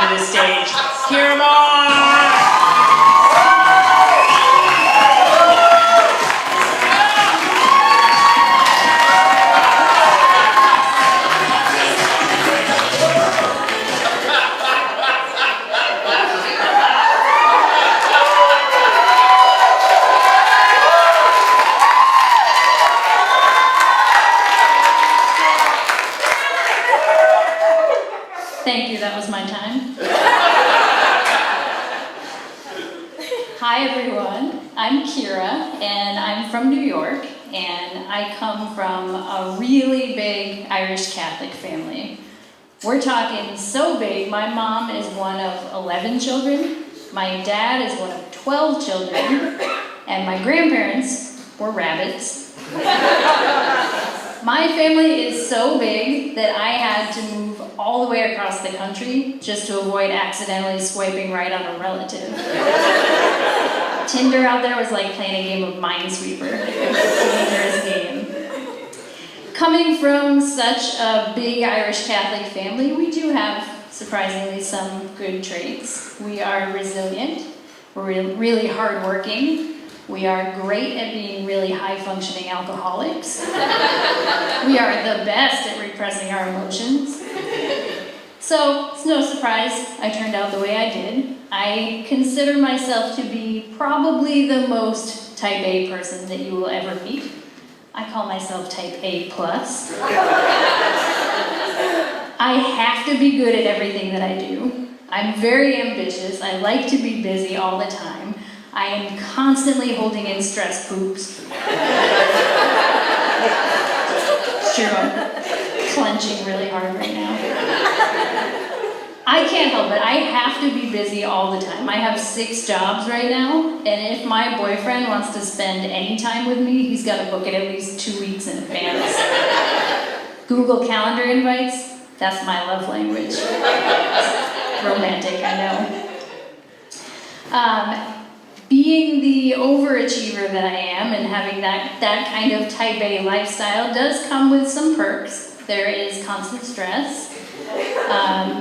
to the stage. Kira Moore! Thank you, that was my time. Hi everyone, I'm Kira and I'm from New York and I come from a really big Irish Catholic family. We're talking so big, my mom is one of 11 children, my dad is one of 12 children, and my grandparents were rabbits. My family is so big that I had to move all the way across the country just to avoid accidentally swiping right on a relative. Tinder out there was like playing a game of Minesweeper. Dangerous game. Coming from such a big Irish Catholic family, we do have, surprisingly, some good traits. We are resilient, we're really hardworking, we are great at being really high-functioning alcoholics. We are the best at repressing our emotions. So, it's no surprise I turned out the way I did. I consider myself to be probably the most type A person that you will ever meet. I call myself type A+. I have to be good at everything that I do. I'm very ambitious. I like to be busy all the time. I am constantly holding in stress poops. It's true, I'm clenching really hard right now. I can't help it, I have to be busy all the time. I have 6 jobs right now, and if my boyfriend wants to spend any time with me, he's got to book it at least 2 weeks in advance. Google Calendar invites, that's my love language. Romantic, I know. Being the overachiever that I am and having that kind of type A lifestyle does come with some perks. There is constant stress,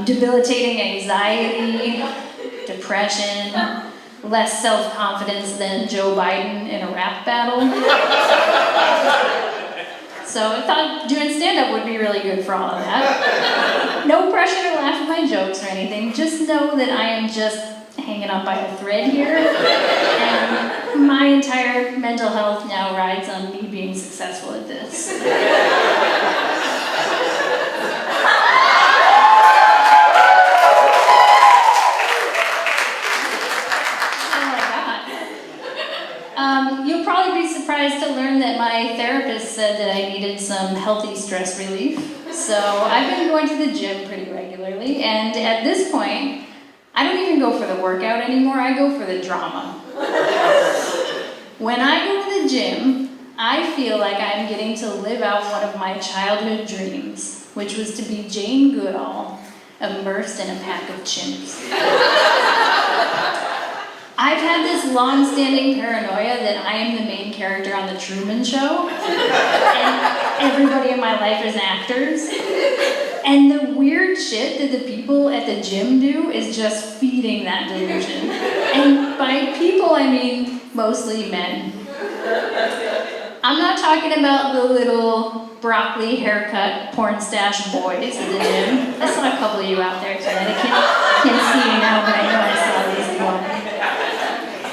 debilitating anxiety, depression, less self-confidence than Joe Biden in a rap battle. So I thought doing stand-up would be really good for all of that. No pressure to laugh at my jokes or anything, just know that I am just hanging on by a thread here, and my entire mental health now rides on me being successful at this. You'll probably be surprised to learn that my therapist said that I needed some healthy stress relief, so I've been going to the gym pretty regularly, and at this point, I don't even go for the workout anymore, I go for the drama. When I go to the gym, I feel like I'm getting to live out one of my childhood dreams, which was to be Jane Goodall, immersed in a pack of chimps. I've had this long-standing paranoia that I am the main character on The Truman Show, and everybody in my life is actors. And the weird shit that the people at the gym do is just feeding that delusion. And by people, I mean mostly men. I'm not talking about the little broccoli haircut porn stash boys at the gym. I saw a couple of you out there tonight. I can't see you now, but I know I saw these one.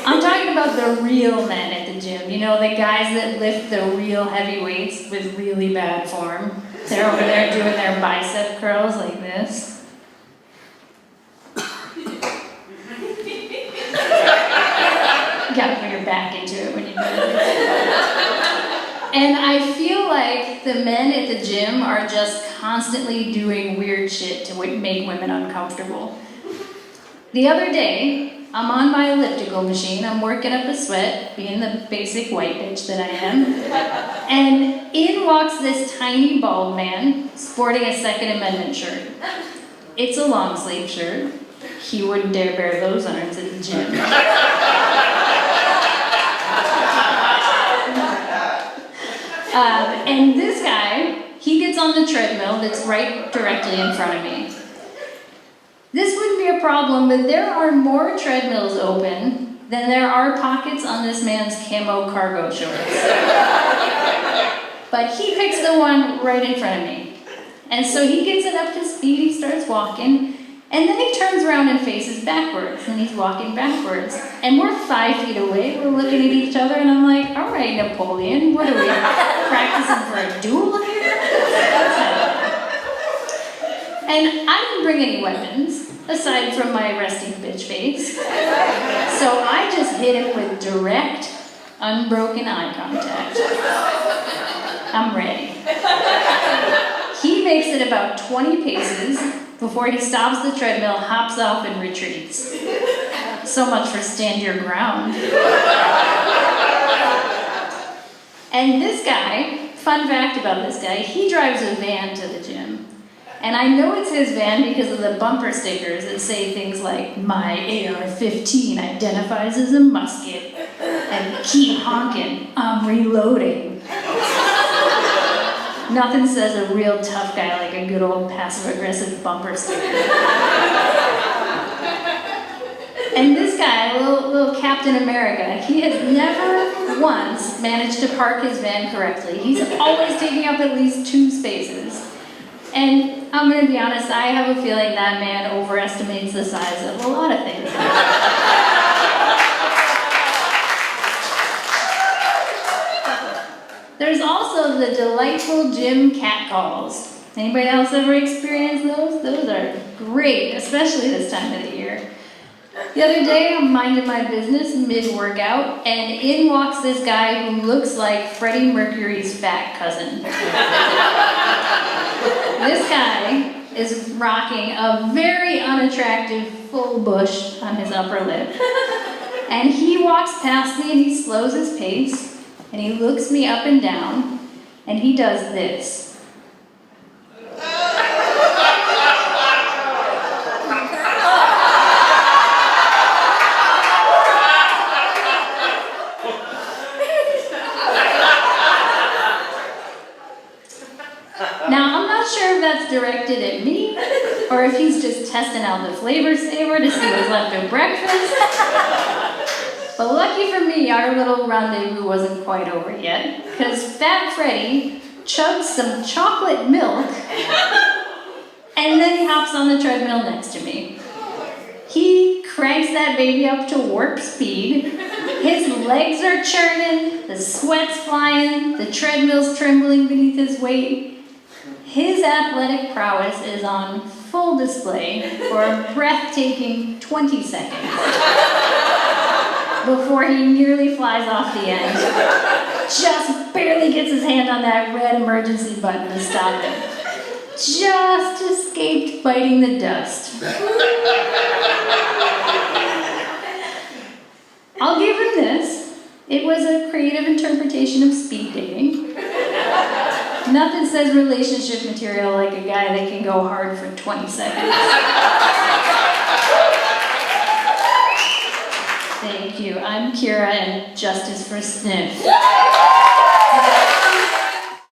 I'm talking about the real men at the gym. You know, the guys that lift the real heavy weights with really bad form. They're over there doing their bicep curls like this. You gotta put your back into it when you do it. And I feel like the men at the gym are just constantly doing weird shit to make women uncomfortable. The other day, I'm on my elliptical machine, I'm working up a sweat, being the basic white bitch that I am, and in walks this tiny bald man sporting a Second Amendment shirt. It's a long sleeve shirt. He wouldn't dare bare those arms at the gym. And this guy, he gets on the treadmill that's right directly in front of me. This wouldn't be a a problem, but there are more treadmills open than there are pockets on this man's camo cargo shorts. But he picks the one right in front of me. And so he gets it up to speed, he starts walking, and then he turns around and faces backwards, and he's walking backwards. And we're 5 feet away, we're looking at each other, and I'm like, all right, Napoleon, what are we, practicing for a duel here? And I didn't bring any weapons, aside from my resting bitch face. So I just hit him with direct, unbroken eye contact. I'm ready. He makes it about 20 paces before he stops the treadmill, hops off, and retreats. So much for stand your ground. And this guy, fun fact about this guy, he drives a van to the gym. And I know it's his van because of the bumper stickers that say things like, "My AR-15 identifies as a musket," and "Keep honking, I'm reloading." Nothing says a real tough guy like a good old passive-aggressive bumper sticker. And this guy, little Captain America, he has never once managed to park his van correctly. He's always taking up at least 2 spaces. And I'm gonna be honest, I have a feeling that man overestimates the size of a lot of things. There's also the delightful gym catcalls. Anybody else ever experienced those? Those are great, especially this time of the year. The other day, I'm minding my business mid-workout, and in walks this guy who looks like Freddie Mercury's fat cousin. This guy is rocking a very unattractive full bush on his upper lip. And he walks past me and he slows his pace. And he looks me up and down, and he does this. Now, I'm not sure if that's directed at me, or if he's just testing out the flavor saver to see what's left of breakfast. But lucky for me, our little rendezvous wasn't quite over yet, because Fat Freddy chugs some chocolate milk, and then he hops on the treadmill next to me. He cranks that baby up to warp speed. His legs are churning, the sweat's flying, the treadmill's trembling beneath his weight. His athletic prowess is on full display for a breathtaking 20 seconds. Before he nearly flies off the end. Just barely gets his hand on that red emergency button to stop him. Just escaped biting the dust. I'll give him this. It was a creative interpretation of speed dating. Nothing says relationship material like a guy that can go hard for 20 seconds. Thank you. I'm Kira, and justice for Sniff.